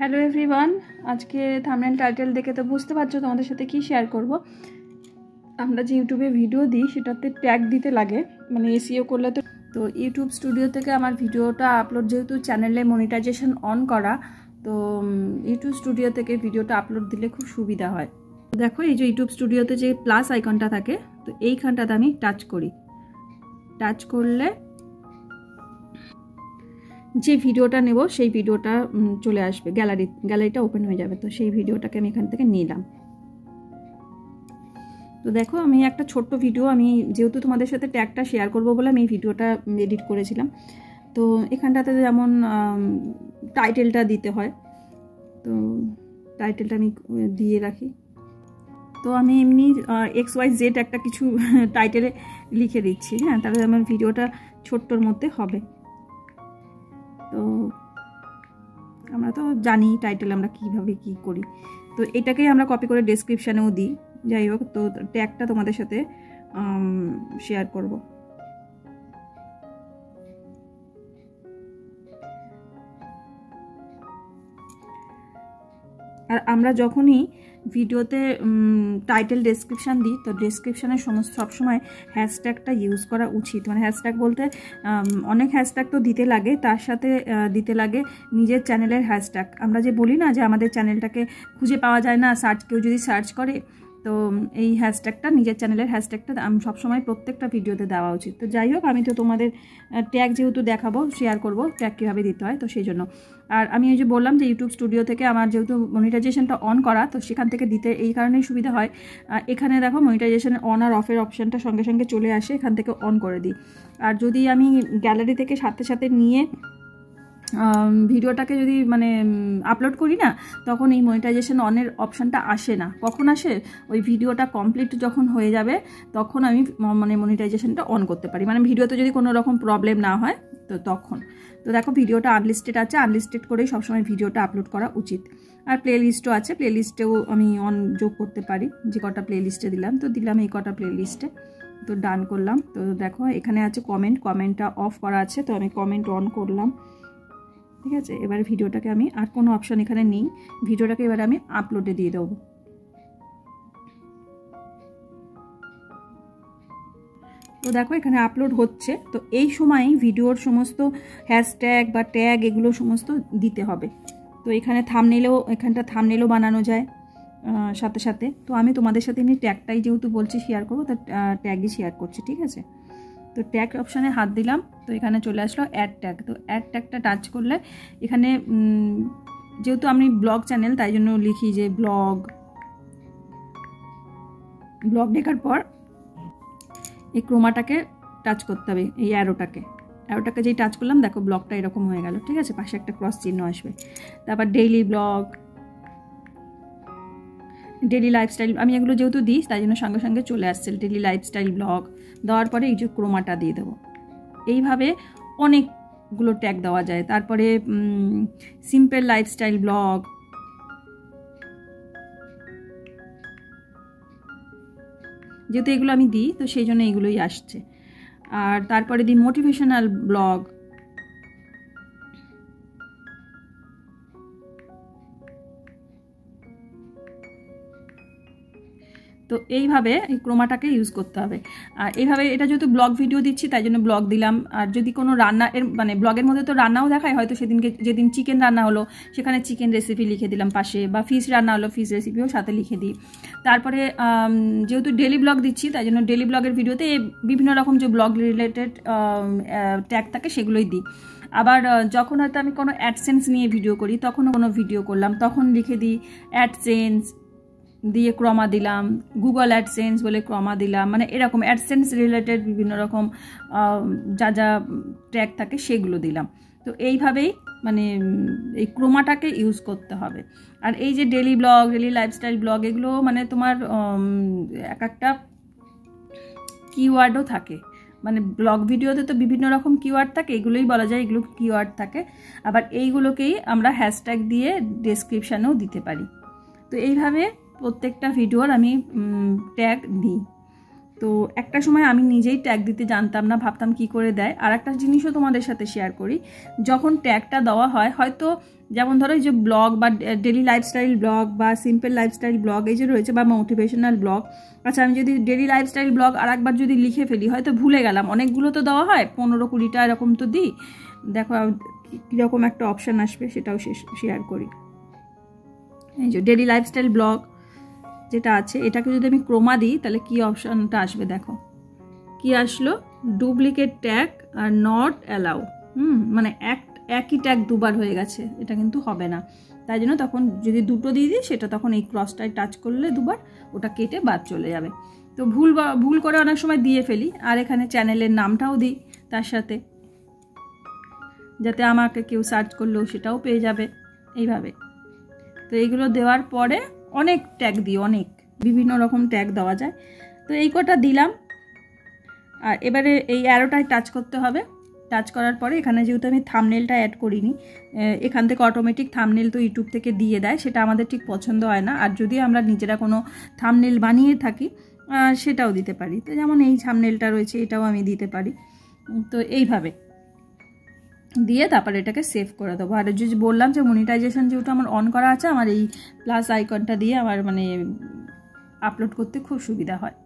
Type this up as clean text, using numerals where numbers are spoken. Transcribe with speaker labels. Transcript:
Speaker 1: Hello everyone, আজকে thumbnail title দেখে তো বুঝতে পারছো তোমাদের সাথে কি শেয়ার করব। আমরা যে ইউটিউবে ভিডিও দিই সেটাতে ট্যাগ দিতে লাগে, মানে এসইও করলে তো ইউটিউব স্টুডিও থেকে আমার ভিডিওটা আপলোড, যেহেতু চ্যানেলে মনিটাইজেশন অন করা, তো ইউটিউব স্টুডিও থেকে ভিডিওটা আপলোড দিলে খুব সুবিধা হয়। দেখো, এই যে ইউটিউব স্টুডিওতে যে প্লাস আইকনটা থাকে, তো এইখানটাতে আমি টাচ করি। টাচ করলে যে ভিডিওটা নেব সেই ভিডিওটা চলে আসবে, গ্যালারিটা ওপেন হয়ে যাবে। তো সেই ভিডিওটাকে আমি এখান থেকে নিলাম। তো দেখো, আমি একটা ছোট্ট ভিডিও, আমি যেহেতু তোমাদের সাথে ট্যাগটা শেয়ার করব বলে আমি এই ভিডিওটা এডিট করেছিলাম। তো এখানটাতে যেমন টাইটেলটা দিতে হয়, তো টাইটেলটা আমি দিয়ে রাখি। তো আমি এমনি XYZ একটা কিছু টাইটেলে লিখে দিচ্ছি, হ্যাঁ, তাহলে আমার ভিডিওটা ছোট্টর মধ্যে হবে। তো আমরা তো জানি টাইটেল আমরা কিভাবে কি করি, তো এটাকেই আমরা কপি করে ডেসক্রিপশানেও দিই। যাই হোক, তো ট্যাগটা তোমাদের সাথে শেয়ার করব। আর আমরা যখনই ভিডিওতে টাইটেল ডেসক্রিপশান দিই, তো ডেসক্রিপশানের সবসময় হ্যাশট্যাগটা ইউজ করা উচিত। মানে হ্যাশট্যাগ বলতে অনেক হ্যাশট্যাগ তো দিতে লাগে, তার সাথে দিতে লাগে নিজের চ্যানেলের হ্যাশট্যাগ। আমরা যে বলি না যে আমাদের চ্যানেলটাকে খুঁজে পাওয়া যায় না, কেউ যদি সার্চ করে, তো এই হ্যাশট্যাগটা, নিজের চ্যানেলের হ্যাশট্যাগটা সবসময় প্রত্যেকটা ভিডিওতে দেওয়া উচিত। তো যাই হোক, আমি তো তোমাদের ট্যাগ যেহেতু দেখাবো, শেয়ার করব ট্যাগ কীভাবে দিতে হয়, তো সেই জন্য। আর আমি এই যে বললাম যে ইউটিউব স্টুডিও থেকে আমার যেহেতু মনিটাইজেশনটা অন করা, তো সেখান থেকে দিতে এই কারণেই সুবিধা হয়। এখানে দেখো, মনিটাইজেশন অন আর অফের অপশানটা সঙ্গে সঙ্গে চলে আসে, এখান থেকে অন করে দিই। আর যদি আমি গ্যালারি থেকে সাথে সাথে নিয়ে ভিডিওটাকে যদি মানে আপলোড করি না, তখন এই মনিটাইজেশন অনের অপশানটা আসে না। কখন আসে? ওই ভিডিওটা কমপ্লিট যখন হয়ে যাবে, তখন আমি মানে মনিটাইজেশনটা অন করতে পারি, মানে ভিডিওতে যদি কোনো রকম প্রবলেম না হয়, তো তখন। তো দেখো, ভিডিওটা আনলিস্টেড আছে, আনলিস্টেড করেই সবসময় ভিডিওটা আপলোড করা উচিত। আর প্লে লিস্টও আছে, প্লে লিস্টেও আমি অন যোগ করতে পারি, যে কটা প্লে লিস্টে দিলাম, তো দিলাম এই কটা প্লে লিস্টে। তো ডান করলাম। তো দেখো, এখানে আছে কমেন্টটা অফ করা আছে, তো আমি কমেন্ট অন করলাম। ঠিক আছে, এবারে ভিডিওটাকে আমি, আর কোনো অপশান এখানে নেই, ভিডিওটাকে এবারে আমি আপলোডে দিয়ে দেবো। তো দেখো, এখানে আপলোড হচ্ছে। তো এই সময় ভিডিওর সমস্ত হ্যাশট্যাগ বা ট্যাগ এগুলো সমস্ত দিতে হবে। তো এখানে এখানটা থাম্বনেলও বানানো যায় সাথে সাথে। তো আমি তোমাদের সাথে এমনি ট্যাগটাই যেহেতু বলছি শেয়ার করবো, তো ট্যাগই শেয়ার করছি, ঠিক আছে। তো ট্যাগ অপশানে হাত দিলাম, তো এখানে চলে আসলো অ্যাড ট্যাগ। তো অ্যাড ট্যাগটা টাচ করলে এখানে যেহেতু আমি ব্লগ চ্যানেল, তাই জন্য লিখি যে ব্লগ লেখার পর এই ক্রোমাটাকে টাচ করতে হবে, এই অ্যারোটাকে যেই টাচ করলাম, দেখো ব্লগটা এরকম হয়ে গেল, ঠিক আছে। পাশে একটা ক্রস চিহ্ন আসবে। তারপর ডেইলি ব্লগ, ডেইলি লাইফস্টাইল, আমি এগুলো যেহেতু দিই তাই জন্য সঙ্গে সঙ্গে চলে আসছে ডেইলি লাইফস্টাইল ব্লগ। দেওয়ার পরে এই যে ক্রোমাটা দিয়ে দেবো। এইভাবে অনেকগুলো ট্যাগ দেওয়া যায়। তারপরে সিম্পল লাইফস্টাইল ব্লগ, যেহেতু এগুলো আমি দিই, তো সেই জন্য এগুলোই আসছে। আর তারপরে দিই মোটিভেশনাল ব্লগ। তো এইভাবে এই ক্রোমাটাকে ইউজ করতে হবে। আর এইভাবে, এটা যেহেতু ব্লগ ভিডিও দিচ্ছি তাই জন্য ব্লগ দিলাম। আর যদি কোনো মানে ব্লগের মধ্যে তো রান্নাও দেখায়, হয়তো যেদিন চিকেন রান্না হলো সেখানে চিকেন রেসিপি লিখে দিলাম পাশে, বা ফিশ রান্না হলো ফিশ রেসিপিও সাথে লিখে দিই। তারপরে যেহেতু ডেলি ব্লগ দিচ্ছি তাই জন্য ডেলি ব্লগের ভিডিওতে বিভিন্ন রকম যে ব্লগ রিলেটেড ট্যাগ থাকে সেগুলোই দিই। আবার যখন হয়তো আমি কোনো অ্যাডসেন্স নিয়ে ভিডিও করি, তখনও কোনো ভিডিও করলাম, তখন লিখে দিই অ্যাডসেন্স দিয়ে ক্রমা দিলাম, গুগল অ্যাডসেন্স বলে ক্রমা দিলাম, মানে এরকম অ্যাডসেন্স রিলেটেড বিভিন্ন রকম যা ট্যাগ থাকে সেগুলো দিলাম। তো এইভাবেই মানে এই ক্রোমাটাকে ইউজ করতে হবে। আর এই যে daily blog, daily lifestyle blog, এগুলো মানে তোমার এক একটা কিওয়ার্ডও থাকে। মানে ব্লগ ভিডিওতে তো বিভিন্ন রকম কিওয়ার্ড থাকে, এগুলোই বলা যায় এগুলো কিওয়ার্ড থাকে। আবার এইগুলোকেই আমরা হ্যাশট্যাগ দিয়ে ডেসক্রিপশানেও দিতে পারি। তো এইভাবে প্রত্যেকটা ভিডিওর আমি ট্যাগ দিই। তো একটা সময় আমি নিজেই ট্যাগ দিতে জানতাম না, ভাবতাম কি করে দেয়। আর একটা জিনিসও তোমাদের সাথে শেয়ার করি, যখন ট্যাগটা দেওয়া হয়, হয়তো যেমন ধরো এই যে ব্লগ বা ডেলি লাইফস্টাইল ব্লগ বা সিম্পল লাইফস্টাইল ব্লগ এই যে রয়েছে, বা মোটিভেশনাল ব্লগ। আচ্ছা, আমি যদি ডেলি লাইফস্টাইল ব্লগ আর একবার যদি লিখে ফেলি, হয়তো ভুলে গেলাম, অনেকগুলো তো দেওয়া হয়, 15-20টা এরকম তো দিই। দেখো কীরকম একটা অপশান আসবে সেটাও শেয়ার করি। এই যে ডেলি লাইফস্টাইল ব্লগ যেটা আছে, এটাকে যদি আমি ক্রোমা দিই তাহলে কি অপশানটা আসবে দেখো, কি আসলো, duplicate tag are not allow. মানে একই ট্যাগ দুবার হয়ে গেছে, এটা কিন্তু হবে না। তাই জন্য তখন যদি দুটো দিয়ে দিই, সেটা তখন এই ক্রসটায় টাচ করলে দুবার ওটা কেটে বাদ চলে যাবে। তো ভুল করে অনেক সময় দিয়ে ফেলি। আর এখানে চ্যানেলের নামটাও দিই তার সাথে, যাতে আমাকে কেউ সার্চ করলেও সেটাও পেয়ে যাবে এইভাবে। তো এইগুলো দেওয়ার পরে অনেক ট্যাগ দিই, অনেক বিভিন্ন রকম ট্যাগ দেওয়া যায়। তো এই কটা দিলাম। আর এবারে এই অ্যারোটায় টাচ করতে হবে। টাচ করার পরে এখানে যেহেতু আমি থাম্বনেলটা অ্যাড করিনি, এখান থেকে অটোমেটিক থাম্বনেল তো ইউটিউব থেকে দিয়ে দেয়, সেটা আমাদের ঠিক পছন্দ হয় না। আর যদি আমরা নিজেরা কোনো থাম্বনেল বানিয়ে থাকি সেটাও দিতে পারি। তো যেমন এই থাম্বনেলটা রয়েছে, এটাও আমি দিতে পারি। তো এইভাবে দিয়ে তারপরে এটাকে সেভ করে দেবো। আর যদি বললাম যে মনিটাইজেশন যেহেতু আমার অন করা আছে, আমার এই প্লাস আইকনটা দিয়ে আমার মানে আপলোড করতে খুব সুবিধা হয়।